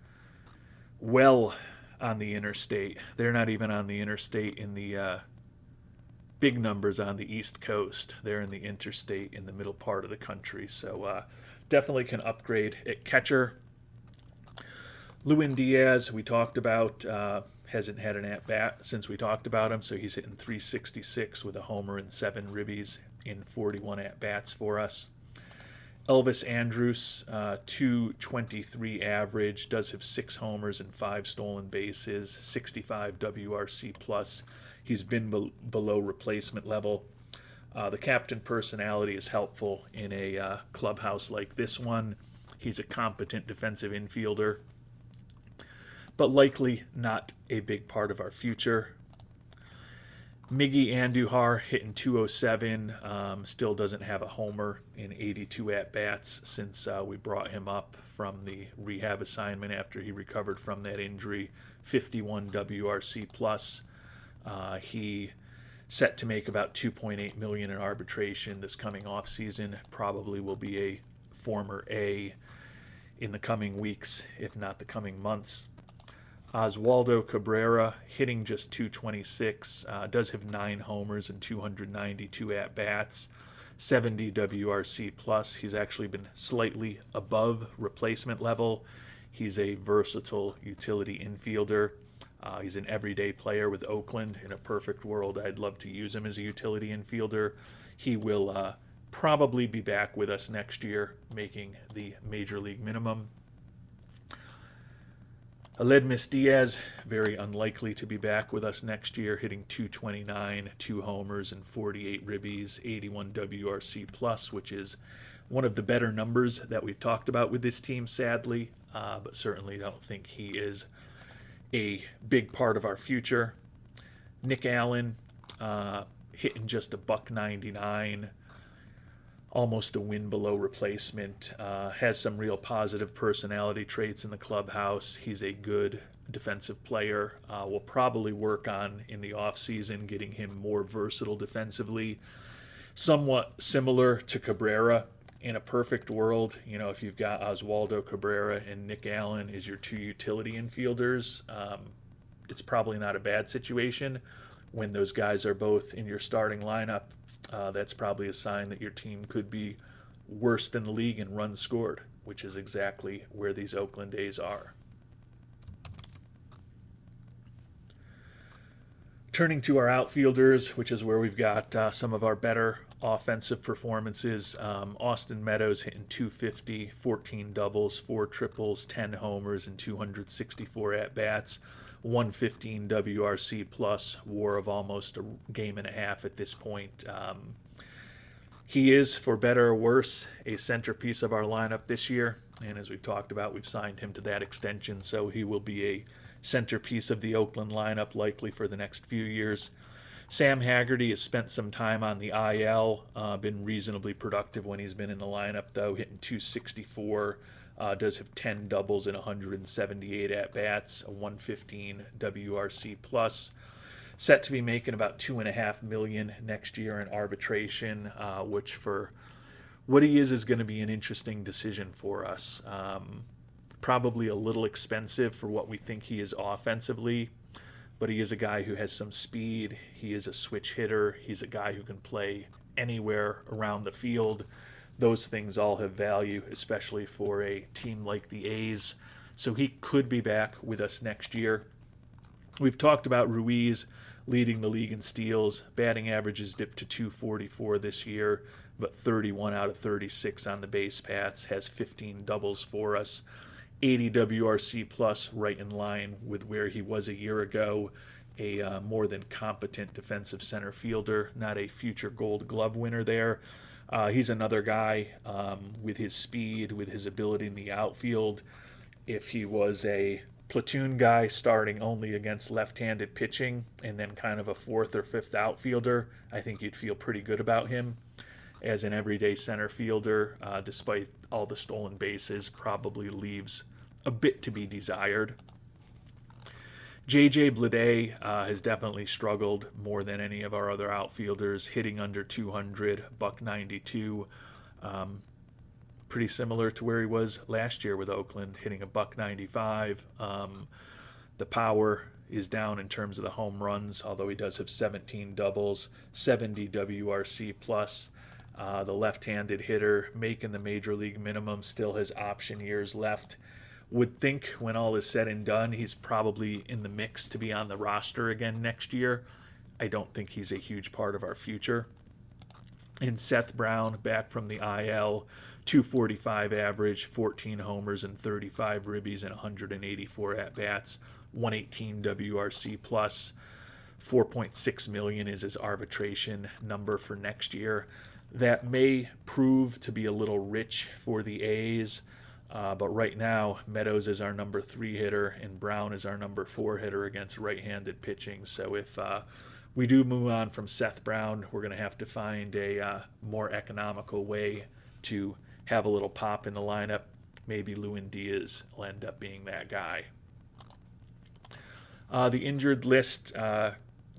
well on the interstate. They're not even on the interstate in the big numbers on the East Coast. They're in the interstate in the middle part of the country. So definitely can upgrade at catcher. Lewin Diaz, we talked about, hasn't had an at-bat since we talked about him, so he's hitting .366 with a homer and 7 ribbies in 41 at-bats for us. Elvis Andrus, .223 average, does have 6 homers and 5 stolen bases, 65 WRC plus. He's been below replacement level. The captain personality is helpful in a clubhouse like this one. He's a competent defensive infielder, but likely not a big part of our future. Miggy Andujar hitting .207, still doesn't have a homer in 82 at-bats since we brought him up from the rehab assignment after he recovered from that injury. 51 WRC plus. He set to make about $2.8 million in arbitration this coming off season. Probably will be a former A in the coming weeks, if not the coming months. Oswaldo Cabrera, hitting just .226, does have 9 homers and 292 at-bats, 70 WRC plus. He's actually been slightly above replacement level. He's a versatile utility infielder. He's an everyday player with Oakland. In a perfect world, I'd love to use him as a utility infielder. He will probably be back with us next year, making the major league minimum. Aledmus Diaz, very unlikely to be back with us next year, hitting .229, 2 homers and 48 ribbies, 81 WRC plus, which is one of the better numbers that we've talked about with this team, sadly, but certainly don't think he is a big part of our future. Nick Allen, hitting just a .199, almost a win below replacement, has some real positive personality traits in the clubhouse. He's a good defensive player. We'll probably work on, in the offseason, getting him more versatile defensively. Somewhat similar to Cabrera. In a perfect world, if you've got Oswaldo Cabrera and Nick Allen as your 2 utility infielders, it's probably not a bad situation. When those guys are both in your starting lineup, that's probably a sign that your team could be worst in the league in runs scored, which is exactly where these Oakland A's are. Turning to our outfielders, which is where we've got some of our better offensive performances. Austin Meadows hitting .250, 14 doubles, 4 triples, 10 homers, and 264 at-bats. 115 WRC plus, WAR of almost a game and a half at this point. He is, for better or worse, a centerpiece of our lineup this year. And as we've talked about, we've signed him to that extension, so he will be a centerpiece of the Oakland lineup likely for the next few years. Sam Haggerty has spent some time on the IL, been reasonably productive when he's been in the lineup, though, hitting 264, does have 10 doubles and 178 at-bats, a 115 WRC+. Set to be making about $2.5 million next year in arbitration, which for what he is going to be an interesting decision for us. Probably a little expensive for what we think he is offensively, but he is a guy who has some speed. He is a switch hitter. He's a guy who can play anywhere around the field. Those things all have value, especially for a team like the A's. So he could be back with us next year. We've talked about Ruiz leading the league in steals. Batting average has dipped to 244 this year, but 31 out of 36 on the base paths, has 15 doubles for us. 80 WRC plus, right in line with where he was a year ago. A more than competent defensive center fielder, not a future Gold Glove winner there. He's another guy with his speed, with his ability in the outfield. If he was a platoon guy starting only against left-handed pitching and then kind of a fourth or fifth outfielder, I think you'd feel pretty good about him. As an everyday center fielder, despite all the stolen bases, probably leaves a bit to be desired. J.J. Bleday has definitely struggled more than any of our other outfielders, hitting under 200, $192. Pretty similar to where he was last year with Oakland, hitting a $195. The power is down in terms of the home runs, although he does have 17 doubles, 70 WRC plus. The left-handed hitter making the major league minimum still has option years left. Would think when all is said and done, he's probably in the mix to be on the roster again next year. I don't think he's a huge part of our future. And Seth Brown, back from the IL, 245 average, 14 homers and 35 ribbies and 184 at-bats, 118 WRC plus. 4.6 million is his arbitration number for next year. That may prove to be a little rich for the A's, but right now Meadows is our number 3 hitter and Brown is our number 4 hitter against right-handed pitching. So if we do move on from Seth Brown, we're going to have to find a more economical way to have a little pop in the lineup. Maybe Lewin Diaz will end up being that guy. The injured list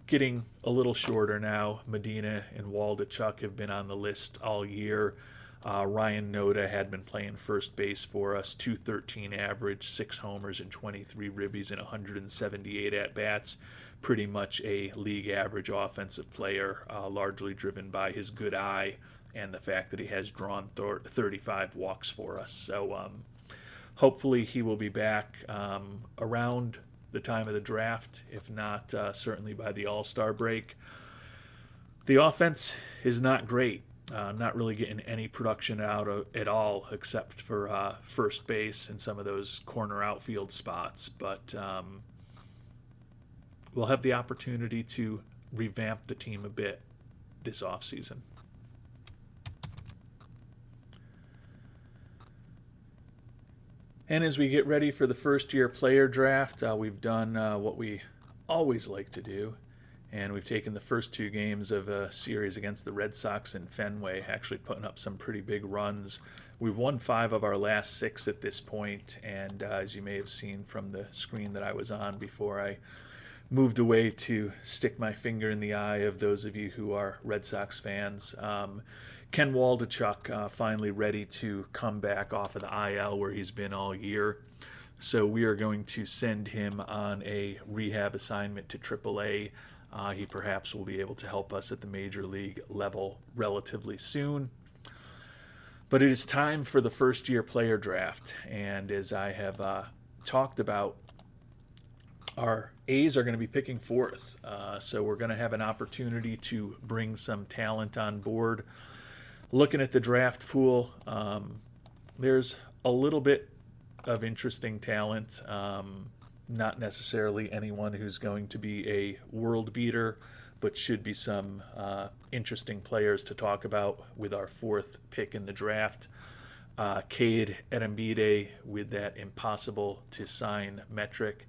getting a little shorter now. Medina and Waldachuk have been on the list all year. Ryan Noda had been playing first base for us, 213 average, 6 homers and 23 ribbies and 178 at-bats. Pretty much a league average offensive player, largely driven by his good eye and the fact that he has drawn 35 walks for us. So hopefully he will be back around the time of the draft, if not certainly by the All-Star break. The offense is not great. Not really getting any production out at all except for first base and some of those corner outfield spots. But we'll have the opportunity to revamp the team a bit this offseason. And as we get ready for the first-year player draft, we've done what we always like to do, and we've taken the first 2 games of a series against the Red Sox in Fenway, actually putting up some pretty big runs. We've won 5 of our last 6 at this point, and as you may have seen from the screen that I was on before I moved away to stick my finger in the eye of those of you who are Red Sox fans, Ken Waldachuk finally ready to come back off of the IL where he's been all year. So we are going to send him on a rehab assignment to AAA. He perhaps will be able to help us at the major league level relatively soon. But it is time for the first-year player draft. And as I have talked about, our A's are going to be picking 4th. So we're going to have an opportunity to bring some talent on board. Looking at the draft pool, there's a little bit of interesting talent. Not necessarily anyone who's going to be a world beater, but should be some interesting players to talk about with our fourth pick in the draft. Cade Erembide with that impossible to sign metric,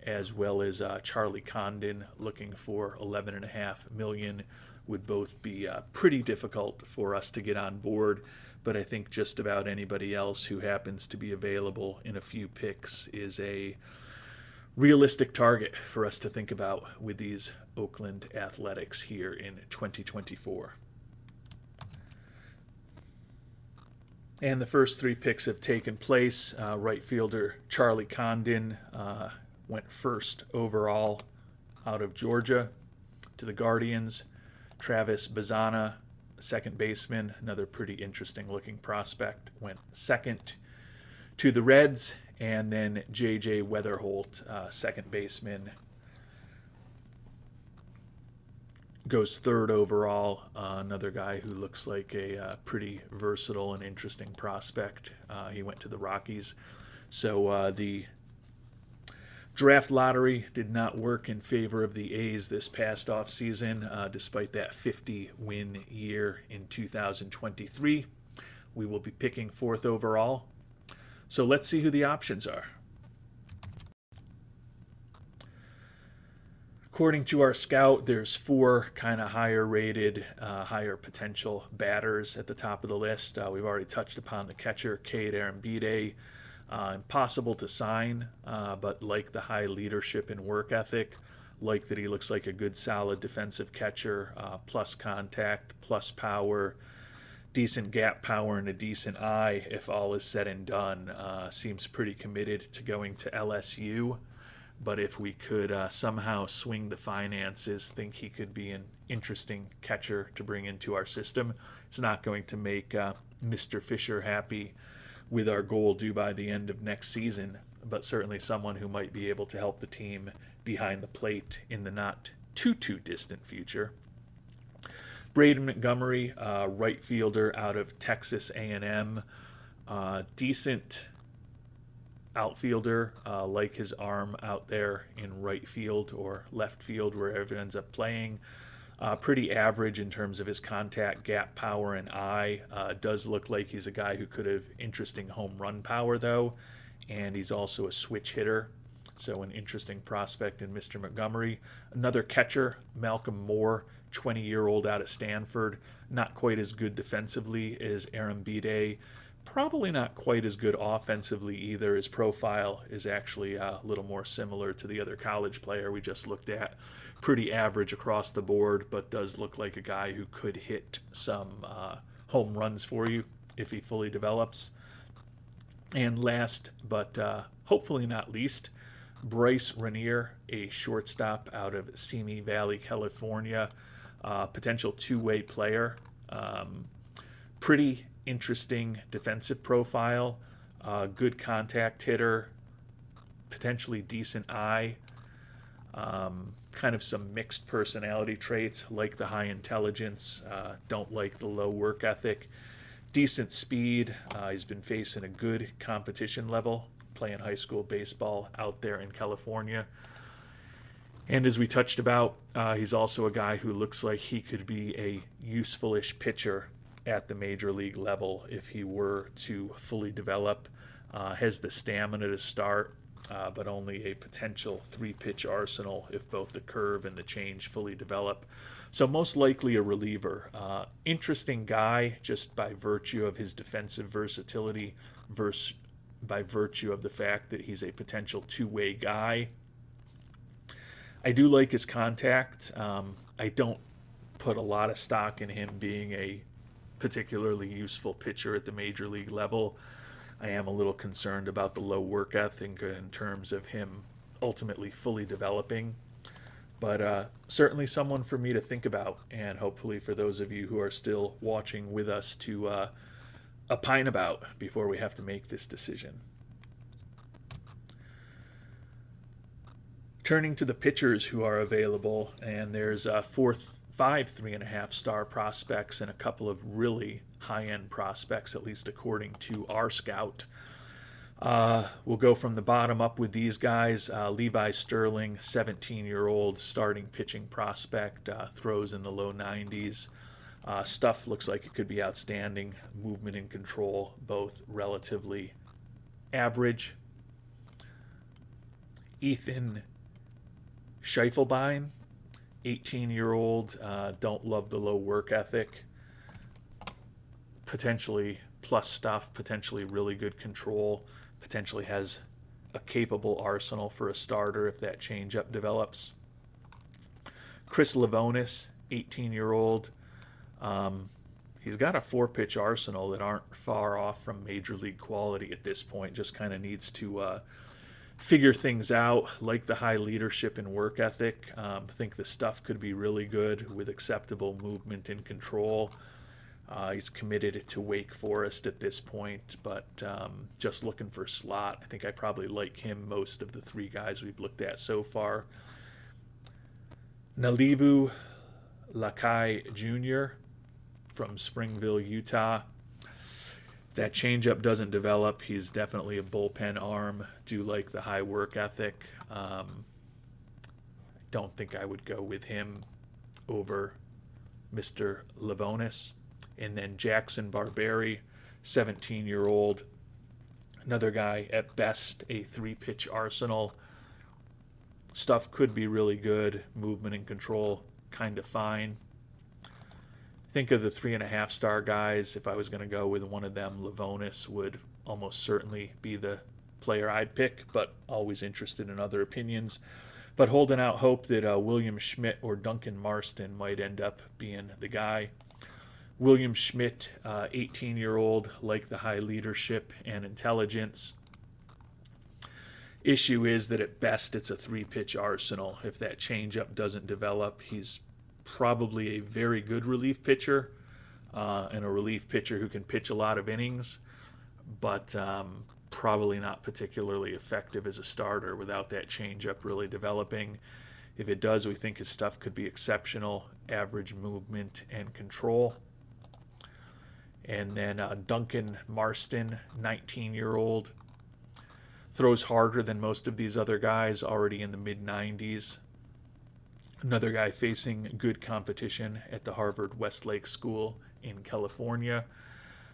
as well as Charlie Condon looking for $11.5 million, would both be pretty difficult for us to get on board. But I think just about anybody else who happens to be available in a few picks is a realistic target for us to think about with these Oakland Athletics here in 2024. And the first three picks have taken place. Right fielder Charlie Condon went first overall out of Georgia to the Guardians. Travis Bazzana, second baseman, another pretty interesting looking prospect, went second to the Reds. And then J.J. Weatherholt, second baseman, goes third overall. Another guy who looks like a pretty versatile and interesting prospect. He went to the Rockies. So the draft lottery did not work in favor of the A's this past offseason, despite that 50-win year in 2023. We will be picking fourth overall. So let's see who the options are. According to our scout, there's four kind of higher rated, higher potential batters at the top of the list. We've already touched upon the catcher, Cade Erembide. Impossible to sign, but like the high leadership and work ethic, like that he looks like a good solid defensive catcher, plus contact, plus power, decent gap power, and a decent eye if all is said and done. Seems pretty committed to going to LSU, but if we could somehow swing the finances, think he could be an interesting catcher to bring into our system. It's not going to make Mr. Fisher happy with our goal due by the end of next season, but certainly someone who might be able to help the team behind the plate in the not too distant future. Braden Montgomery, right fielder out of Texas A&M, decent outfielder, like his arm out there in right field or left field, wherever it ends up playing. Pretty average in terms of his contact, gap power, and eye. Does look like he's a guy who could have interesting home run power, though, and he's also a switch hitter, so an interesting prospect in Mr. Montgomery. Another catcher, Malcolm Moore, 20-year-old out of Stanford, not quite as good defensively as Erembide, probably not quite as good offensively either. His profile is actually a little more similar to the other college player we just looked at. Pretty average across the board, but does look like a guy who could hit some home runs for you if he fully develops. And last, but hopefully not least, Bryce Rainier, a shortstop out of Simi Valley, California, potential two-way player. Pretty interesting defensive profile, good contact hitter, potentially decent eye, kind of some mixed personality traits, like the high intelligence, don't like the low work ethic, decent speed. He's been facing a good competition level, playing high school baseball out there in California. And as we touched about, he's also a guy who looks like he could be a useful-ish pitcher at the major league level if he were to fully develop. Has the stamina to start, but only a potential 3-pitch arsenal if both the curve and the change fully develop. So most likely a reliever. Interesting guy just by virtue of his defensive versatility, by virtue of the fact that he's a potential two-way guy. I do like his contact. I don't put a lot of stock in him being a particularly useful pitcher at the major league level. I am a little concerned about the low work ethic in terms of him ultimately fully developing. But certainly someone for me to think about, and hopefully for those of you who are still watching with us to opine about before we have to make this decision. Turning to the pitchers who are available, and there's five 3.5-star prospects and a couple of really high-end prospects, at least according to our scout. We'll go from the bottom up with these guys. Levi Sterling, 17-year-old starting pitching prospect, throws in the low 90s. Stuff looks like it could be outstanding. Movement and control, both relatively average. Ethan Schiefelbein, 18-year-old, don't love the low work ethic. Potentially plus stuff, potentially really good control, potentially has a capable arsenal for a starter if that changeup develops. Chris Livonis, 18-year-old. He's got a 4-pitch arsenal that aren't far off from major league quality at this point. Just kind of needs to figure things out. Like the high leadership and work ethic. Think the stuff could be really good with acceptable movement and control. He's committed to Wake Forest at this point, but just looking for slot. I think I probably like him most of the 3 guys we've looked at so far. Nalivu Lakai Jr. from Springville, Utah. If that changeup doesn't develop, he's definitely a bullpen arm. Do like the high work ethic. Don't think I would go with him over Mr. Livonis. And then Jackson Barberi, 17-year-old. Another guy, at best, a 3-pitch arsenal. Stuff could be really good. Movement and control, kind of fine. Think of the 3.5-star guys. If I was going to go with one of them, Livonis would almost certainly be the player I'd pick, but always interested in other opinions. But holding out hope that William Schmidt or Duncan Marston might end up being the guy. William Schmidt, 18-year-old, like the high leadership and intelligence. Issue is that at best it's a 3-pitch arsenal. If that changeup doesn't develop, he's probably a very good relief pitcher and a relief pitcher who can pitch a lot of innings, but probably not particularly effective as a starter without that changeup really developing. If it does, we think his stuff could be exceptional, average movement and control. And then Duncan Marston, 19-year-old, throws harder than most of these other guys, already in the mid-90s. Another guy facing good competition at the Harvard Westlake School in California.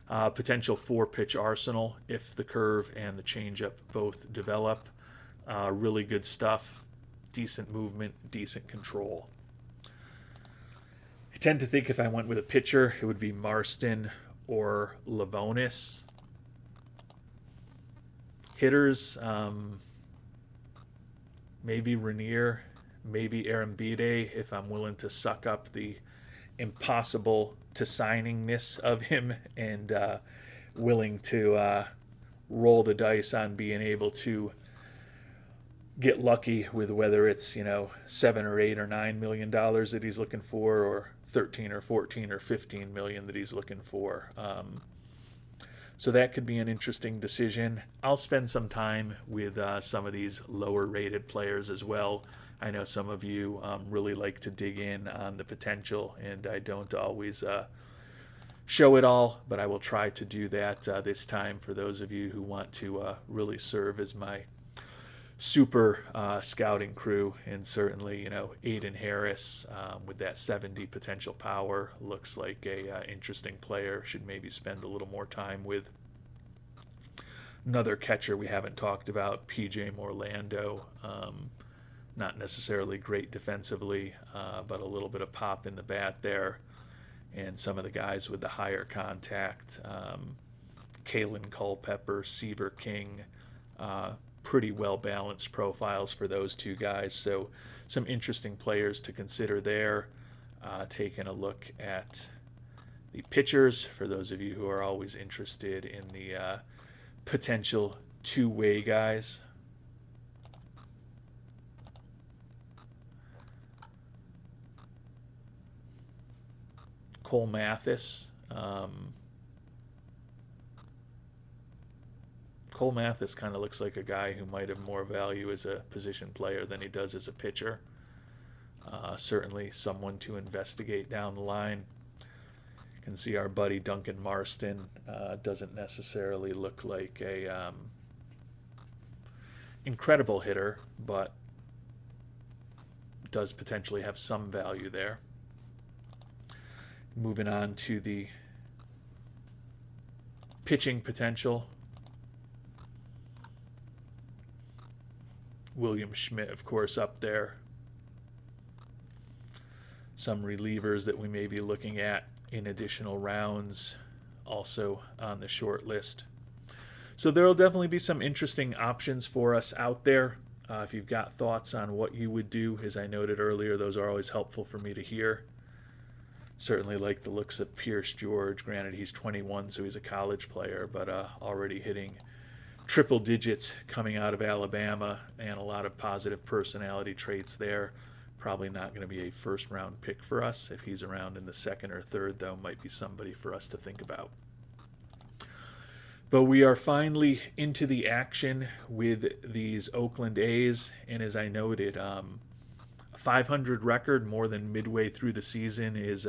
Potential 4-pitch arsenal if the curve and the changeup both develop. Really good stuff, decent movement, decent control. I tend to think if I went with a pitcher, it would be Marston or Livonis. Hitters, maybe Rainier, maybe Arambide, if I'm willing to suck up the impossible to signingness of him and willing to roll the dice on being able to get lucky with whether it's, $7 or $8 or $9 million that he's looking for, or 13 or 14 or 15 million that he's looking for. So that could be an interesting decision. I'll spend some time with some of these lower rated players as well. I know some of you really like to dig in on the potential, and I don't always show it all, but I will try to do that this time for those of you who want to really serve as my super scouting crew. And certainly, Aiden Harris with that 70 potential power looks like a interesting player. Should maybe spend a little more time with. Another catcher we haven't talked about, PJ Morlando. Not necessarily great defensively, but a little bit of pop in the bat there. And some of the guys with the higher contact, Kalen Culpepper, Seaver King, pretty well-balanced profiles for those two guys. So some interesting players to consider there. Taking a look at the pitchers, for those of you who are always interested in the potential two-way guys. Cole Mathis. Cole Mathis kind of looks like a guy who might have more value as a position player than he does as a pitcher. Certainly someone to investigate down the line. You can see our buddy Duncan Marston doesn't necessarily look like a incredible hitter, but does potentially have some value there. Moving on to the pitching potential. William Schmidt, of course, up there. Some relievers that we may be looking at in additional rounds, also on the short list. So there will definitely be some interesting options for us out there. If you've got thoughts on what you would do, as I noted earlier, those are always helpful for me to hear. Certainly like the looks of Pierce George. Granted, he's 21, so he's a college player, but already hitting triple digits coming out of Alabama, and a lot of positive personality traits there. Probably not going to be a first-round pick for us. If he's around in the second or third, though, might be somebody for us to think about. But we are finally into the action with these Oakland A's, and as I noted, a 500 record more than midway through the season is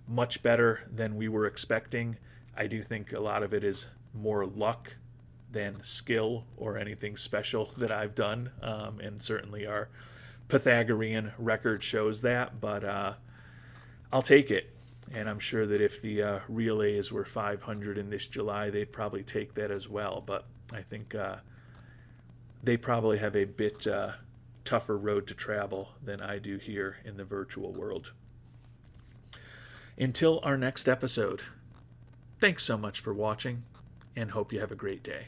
much better than we were expecting. I do think a lot of it is more luck than skill or anything special that I've done, and certainly our Pythagorean record shows that, but I'll take it. And I'm sure that if the real A's were 500 in this July, they'd probably take that as well. But I think they probably have a bit tougher road to travel than I do here in the virtual world. Until our next episode, thanks so much for watching, and hope you have a great day.